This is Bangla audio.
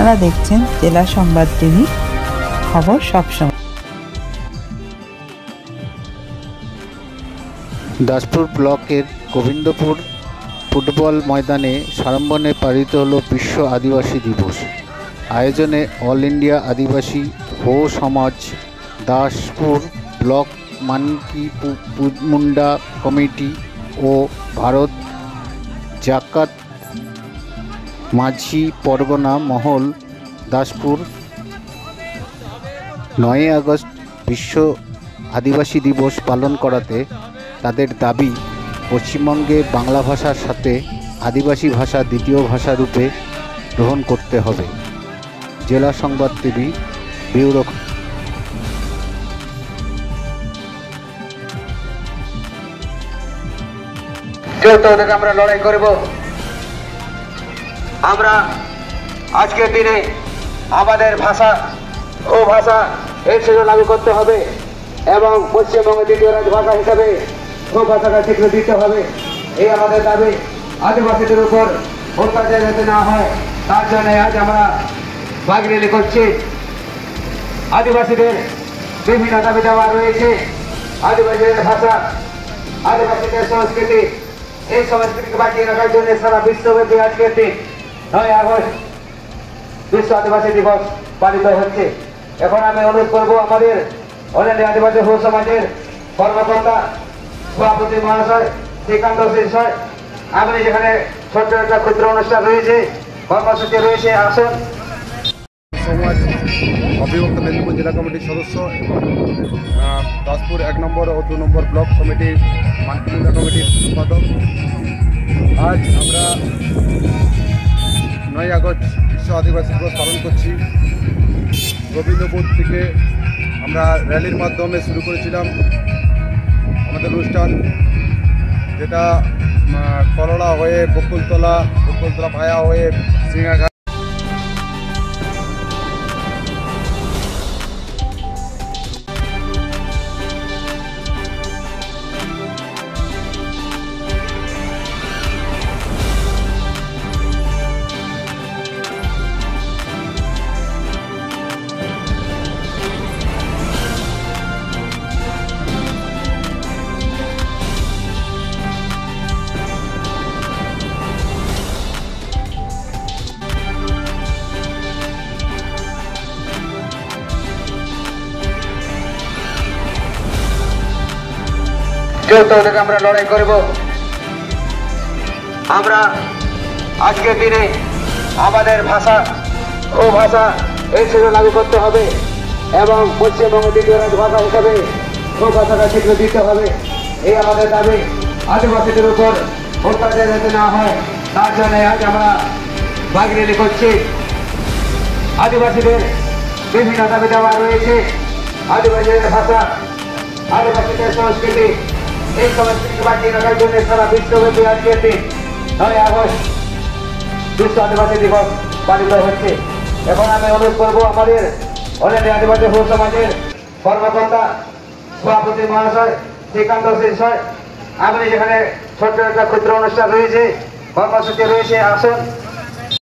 আপনারা দেখছেন জেলা সংবাদ টিভি, খবর সবসময়। দাসপুর ব্লকের গোবিন্দপুর ফুটবল ময়দানে সাড়ম্বরে পালিত হল বিশ্ব আদিবাসী দিবস। আয়োজনে অল ইন্ডিয়া আদিবাসী হো সমাজ, দাসপুর ব্লক মানকি মুন্ডা কমিটি ও ভারত জাকাত মাঝি পরগনা মহল। দাসপুর 9 আগস্ট বিশ্ব আদিবাসী দিবস পালন করাতে তাদের দাবি, পশ্চিমবঙ্গে বাংলা ভাষার সাথে আদিবাসী ভাষা দ্বিতীয় ভাষা রূপে গ্রহণ করতে হবে। জেলা সংবাদ টিভি ব্যুরো। আমরা লড়াই করব। আমরা আজকের দিনে আমাদের ভাষা ও ভাষা এই সেটা লাগু করতে হবে এবং পশ্চিমবঙ্গের দ্বিতীয় রাজভাষা হিসাবে ও ভাষাটা স্বীকৃতি দিতে হবে। এই আমাদের দাবি। আদিবাসীদের উপর অত্যাচার যাতে না হয় তার জন্য আজ আমরা বাগ র্যালি করছি। আদিবাসীদের বিভিন্ন দাবি দেওয়া রয়েছে। আদিবাসীদের ভাষা, আদিবাসীদের সংস্কৃতি, এই সংস্কৃতিকে বাঁচিয়ে রাখার জন্য সারা বিশ্বব্যাপী আজকের দিন 9 আগস্ট বিশ্ব আদিবাসী দিবস পালিত হচ্ছে। এখন আমি অনুরোধ করবো আমাদের অল ইন্ডিয়া আদিবাসী হো সমাজের কর্মকর্তা সভাপতি মহাশয় শ্রীকান্ত শিষ্যয়, আপনি যেখানে ছোট্ট একটা ক্ষুদ্র অনুষ্ঠান রয়েছে, কর্মসূচি রয়েছে, আসুন। সমাজ অবিভক্ত মেদিনীপুর জেলা কমিটির সদস্য এবং দাসপুর 1 নম্বর ও 2 নম্বর ব্লক কমিটির মানকিমুন্ডা কমিটির সম্পাদক। আজ আমরা 9 আগস্ট বিশ্ব আদিবাসী দিবস পালন করছি। গোবিন্দপুর থেকে আমরা র্যালির মাধ্যমে শুরু করেছিলাম আমাদের অনুষ্ঠান, যেটা করলা হয়ে বকুলতলা ভায়া হয়ে সিঙ্গাঘাট। আমরা লড়াই করব। আমরা আজকের দিনে আমাদের ভাষা ও ভাষা এই সেটা লাগু করতে হবে এবং পশ্চিমবঙ্গের দ্বিতীয় রাজভাষা হিসাবে ও ভাষাটা স্বীকৃতি দিতে হবে। এই আমাদের দাবি। আদিবাসীদের উপর অত্যাচার যাতে না হয় তার জন্য আজ আমরা বাগ র্যালি করছি। আদিবাসীদের বিভিন্ন দাবি দেওয়া রয়েছে। আদিবাসীদের ভাষা, আদিবাসীদের সংস্কৃতি, এই সংস্কৃতিকে বাঁচিয়ে রাখার জন্য সারা বিশ্বব্যাপী আজকের দিন 9 আগস্ট বিশ্ব আদিবাসী দিবস পালিত হচ্ছে। এখন আমি অনুরোধ করবো আমাদের অল ইন্ডিয়া আদিবাসী হো সমাজের কর্মকর্তা সভাপতি মহাশয় শ্রীকান্ত শিষ্যয়, আপনি যেখানে ছোট্ট একটা ক্ষুদ্র অনুষ্ঠান রয়েছে, কর্মসূচি রয়েছে, আসুন।